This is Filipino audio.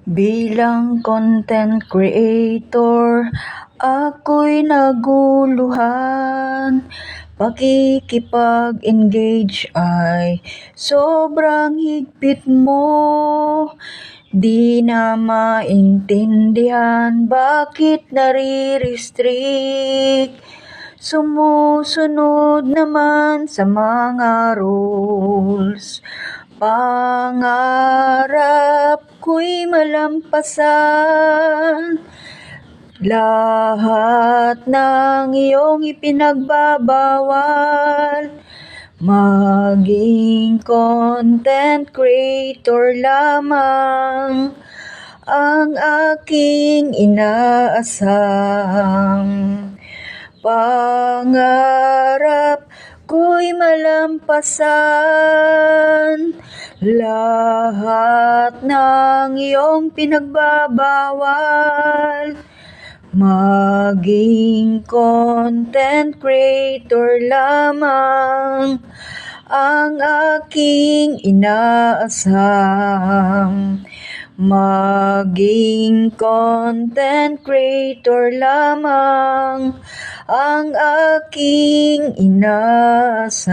Bilang content creator, ako'y naguluhan. Pakikipag-engage ay sobrang higpit mo. Di na maintindihan bakit nare-restrict. Sumusunod naman sa mga rules. Pangarap ko'y malampasan lahat ng iyong ipinagbabawal. Maging content creator lamang ang aking inaasam. Pangarap ko'y malampasan lahat ng iyong pinagbabawal. Maging content creator lamang ang aking inaasam. Maging content creator lamang ang aking inaasam.